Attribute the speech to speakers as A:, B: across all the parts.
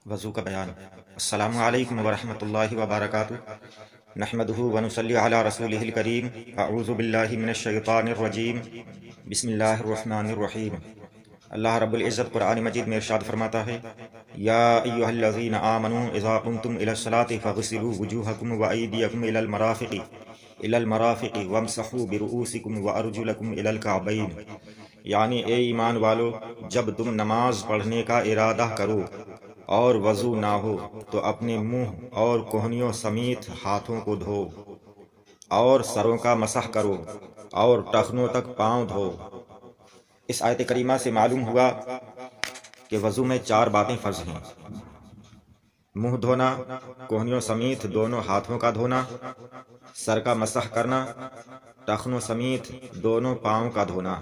A: وضو کا بیان۔ السلام علیکم ورحمۃ اللہ وبرکاتہ۔ نحمدہ ونصلی علی رسولہ الکریم۔ اعوذ باللہ من الشیطان الرجیم۔ بسم اللہ الرحمن الرحیم۔ اللہ رب العزت قرآن مجید میں ارشاد فرماتا ہے، یا ایھا الذین آمنوا اذا قمتم الی الصلاۃ فاغسلوا وجوہکم وایدیکم الی المرافق وامسحوا برؤوسکم وارجلکم الی الکعبین۔ یعنی اے ایمان والو، جب تم نماز پڑھنے کا ارادہ کرو اور وضو نہ ہو تو اپنے منہ اور کوہنیوں سمیت ہاتھوں کو دھو اور سروں کا مسح کرو اور ٹخنوں تک پاؤں دھو۔ اس آیت کریمہ سے معلوم ہوا کہ وضو میں 4 باتیں فرض ہیں: منہ دھونا، کوہنیوں سمیت دونوں ہاتھوں کا دھونا، سر کا مسح کرنا، ٹخنوں سمیت دونوں پاؤں کا دھونا۔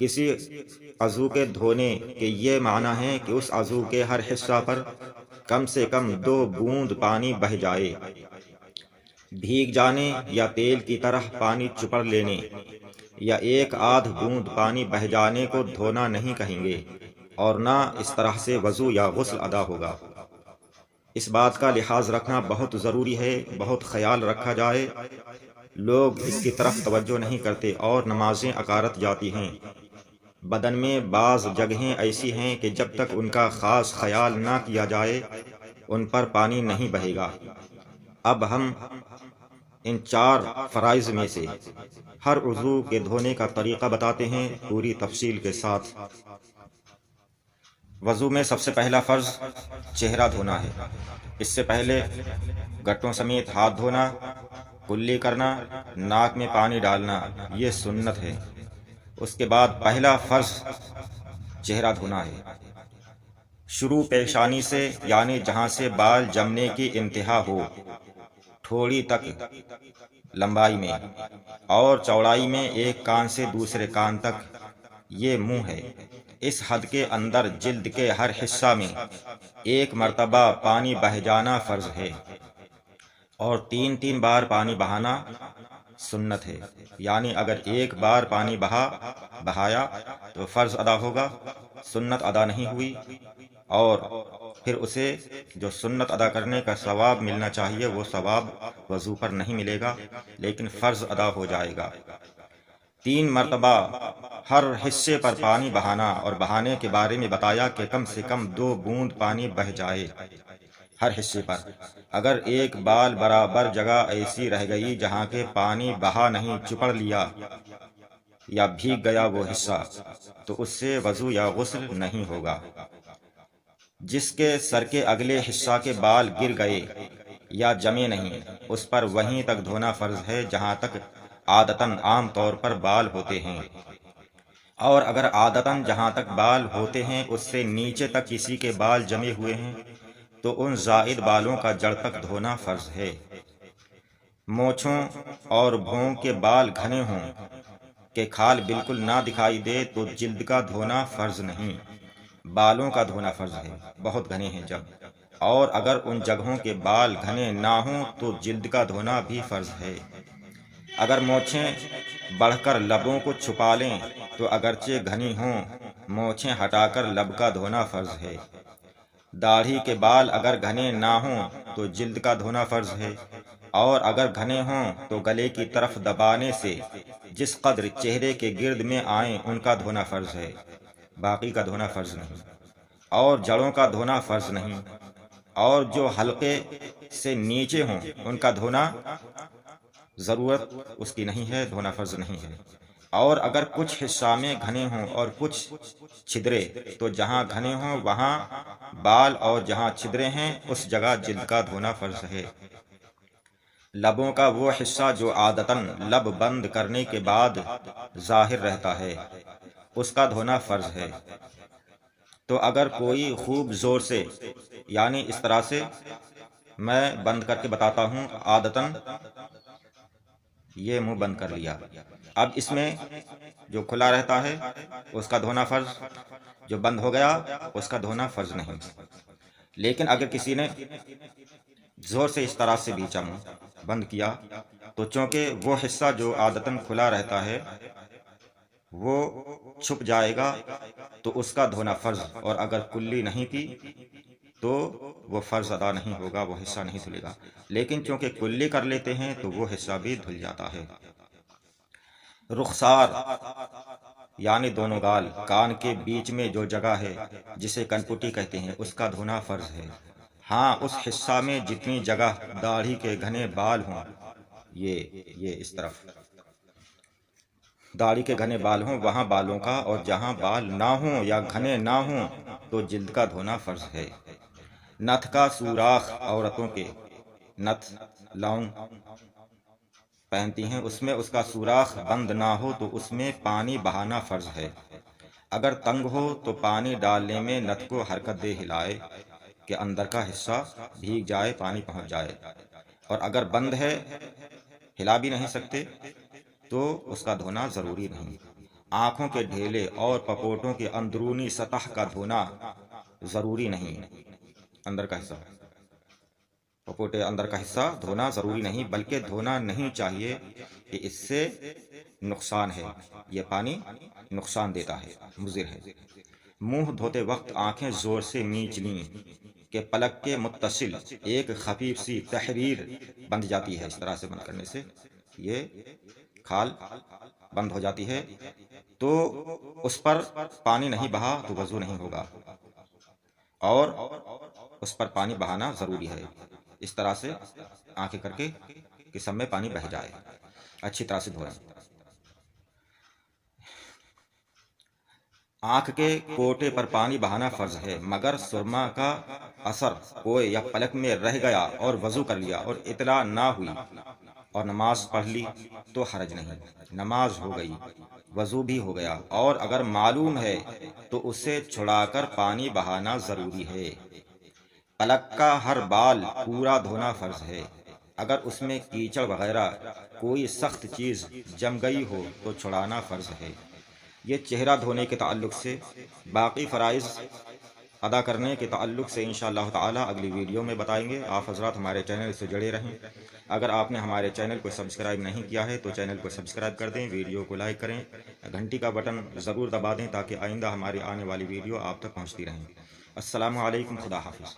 A: کسی عضو کے دھونے کے یہ معنی ہے کہ اس عضو کے ہر حصہ پر کم سے کم 2 بوند پانی بہہ جائے۔ بھیگ جانے یا تیل کی طرح پانی چپڑ لینے یا 1 آدھ بوند پانی بہہ جانے کو دھونا نہیں کہیں گے، اور نہ اس طرح سے وضو یا غسل ادا ہوگا۔ اس بات کا لحاظ رکھنا بہت ضروری ہے، بہت خیال رکھا جائے۔ لوگ اس کی طرف توجہ نہیں کرتے اور نمازیں اکارت جاتی ہیں۔ بدن میں بعض جگہیں ایسی ہیں کہ جب تک ان کا خاص خیال نہ کیا جائے ان پر پانی نہیں بہے گا۔ اب ہم ان 4 فرائض میں سے ہر عضو کے دھونے کا طریقہ بتاتے ہیں، پوری تفصیل کے ساتھ۔ وضو میں سب سے پہلا فرض چہرہ دھونا ہے۔ اس سے پہلے گٹوں سمیت ہاتھ دھونا، کلی کرنا، ناک میں پانی ڈالنا، یہ سنت ہے۔ اس کے بعد پہلا فرض چہرہ دھونا ہے۔ شروع پیشانی سے، یعنی جہاں سے بال جمنے کی انتہا ہو، ٹھوڑی تک لمبائی میں اور چوڑائی میں 1 کان سے دوسرے کان تک، یہ منہ ہے۔ اس حد کے اندر جلد کے ہر حصہ میں 1 مرتبہ پانی بہہ جانا فرض ہے، اور 3 بار پانی بہانا سنت ہے۔ یعنی اگر 1 بار پانی بہایا تو فرض ادا ہوگا، سنت ادا نہیں ہوئی، اور پھر اسے جو سنت ادا کرنے کا ثواب ملنا چاہیے وہ ثواب وضو پر نہیں ملے گا، لیکن فرض ادا ہو جائے گا۔ 3 مرتبہ ہر حصے پر پانی بہانا، اور بہانے کے بارے میں بتایا کہ کم سے کم 2 بوند پانی بہہ جائے ہر حصے پر۔ اگر 1 بال برابر جگہ ایسی رہ گئی جہاں کے پانی بہا نہیں، چپڑ لیا یا بھیگ گیا وہ حصہ، تو اس سے وضو یا غسل نہیں ہوگا۔ جس کے سر کے اگلے حصہ کے بال گر گئے یا جمے نہیں، اس پر وہیں تک دھونا فرض ہے جہاں تک عادتاً عام طور پر بال ہوتے ہیں، اور اگر عادتاً جہاں تک بال ہوتے ہیں اس سے نیچے تک کسی کے بال جمے ہوئے ہیں تو ان زائد بالوں کا جڑ تک دھونا فرض ہے۔ مونچھوں اور بھونگ کے بال گھنے ہوں کہ کھال بالکل نہ دکھائی دے تو جلد کا دھونا فرض نہیں، بالوں کا دھونا فرض ہے، بہت گھنے ہیں جب۔ اور اگر ان جگہوں کے بال گھنے نہ ہوں تو جلد کا دھونا بھی فرض ہے۔ اگر مونچھیں بڑھ کر لبوں کو چھپا لیں تو اگرچہ گھنی ہوں، مونچھیں ہٹا کر لب کا دھونا فرض ہے۔ داڑھی کے بال اگر گھنے نہ ہوں تو جلد کا دھونا فرض ہے، اور اگر گھنے ہوں تو گلے کی طرف دبانے سے جس قدر چہرے کے گرد میں آئیں ان کا دھونا فرض ہے، باقی کا دھونا فرض نہیں، اور جڑوں کا دھونا فرض نہیں، اور جو حلقے سے نیچے ہوں ان کا دھونا ضرورت اس کی نہیں ہے، دھونا فرض نہیں ہے۔ اور اگر کچھ حصہ میں گھنے ہوں اور کچھ چھدرے تو جہاں گھنے ہوں وہاں بال اور جہاں چھدرے ہیں اس جگہ جلد کا دھونا فرض ہے۔ لبوں کا وہ حصہ جو عادتاً لب بند کرنے کے بعد ظاہر رہتا ہے اس کا دھونا فرض ہے۔ تو اگر کوئی خوب زور سے، یعنی اس طرح سے میں بند کر کے بتاتا ہوں، عادتاً یہ منہ بند کر لیا، اب اس میں جو کھلا رہتا ہے اس کا دھونا فرض، جو بند ہو گیا اس کا دھونا فرض نہیں۔ لیکن اگر کسی نے زور سے اس طرح سے بیچا منہ بند کیا تو چونکہ وہ حصہ جو عادتاً کھلا رہتا ہے وہ چھپ جائے گا تو اس کا دھونا فرض، اور اگر کلی نہیں کی تو وہ فرض ادا نہیں ہوگا، وہ حصہ نہیں دھلے گا، لیکن چونکہ کلی کر لیتے ہیں تو وہ حصہ بھی دھل جاتا ہے۔ رخسار یعنی دونوں گال، کان کے بیچ میں جو جگہ ہے جسے کنپٹی کہتے ہیں، اس کا دھونا فرض ہے۔ ہاں، اس حصہ میں جتنی جگہ داڑھی کے گھنے بال ہوں، یہ اس طرف داڑھی کے گھنے بال ہوں وہاں بالوں کا، اور جہاں بال نہ ہوں یا گھنے نہ ہوں تو جلد کا دھونا فرض ہے۔ نتھ کا سوراخ، عورتوں کے نتھ لونگ پہنتی ہیں، اس میں اس کا سوراخ بند نہ ہو تو اس میں پانی بہانا فرض ہے۔ اگر تنگ ہو تو پانی ڈالنے میں نتھ کو حرکت دے ہلائے کہ اندر کا حصہ بھیگ جائے، پانی پہنچ جائے، اور اگر بند ہے، ہلا بھی نہیں سکتے، تو اس کا دھونا ضروری نہیں۔ آنکھوں کے ڈھیلے اور پپوٹوں کے اندرونی سطح کا دھونا ضروری نہیں، اندر کا حصہ، پپوٹے اندر کا حصہ دھونا ضروری نہیں، بلکہ دھونا نہیں چاہیے کہ اس سے نقصان ہے، یہ پانی نقصان دیتا ہے، مضر ہے۔ منہ دھوتے وقت آنکھیں زور سے میچ لیں کہ پلک کے متصل ایک خفیف سی تحریر بند جاتی ہے، اس طرح سے بند کرنے سے یہ کھال بند ہو جاتی ہے، تو اس پر پانی نہیں بہا تو وضو نہیں ہوگا، اور اس پر پانی بہانا ضروری ہے۔ اس طرح سے آنکھیں کر کے کہ سب میں پانی بہ جائے، اچھی طرح سے دھوئیں۔ آنکھ کے کوٹے پر پانی بہانا فرض ہے، مگر سرما کا اثر کوئے یا پلک میں رہ گیا اور وضو کر لیا اور اطلاع نہ ہوئی اور نماز پڑھ لی تو حرج نہیں، نماز ہو گئی، وضو بھی ہو گیا، اور اگر معلوم ہے تو اسے چھڑا کر پانی بہانا ضروری ہے۔ پلک کا ہر بال پورا دھونا فرض ہے، اگر اس میں کیچڑ وغیرہ کوئی سخت چیز جم گئی ہو تو چھڑانا فرض ہے۔ یہ چہرہ دھونے کے تعلق سے، باقی فرائض ادا کرنے کے تعلق سے انشاءاللہ تعالی اگلی ویڈیو میں بتائیں گے۔ آپ حضرات ہمارے چینل سے جڑے رہیں۔ اگر آپ نے ہمارے چینل کو سبسکرائب نہیں کیا ہے تو چینل کو سبسکرائب کر دیں، ویڈیو کو لائک کریں، گھنٹی کا بٹن ضرور دبا دیں تاکہ آئندہ ہماری آنے والی ویڈیو آپ تک پہنچتی رہیں۔ السلام علیکم، خدا حافظ۔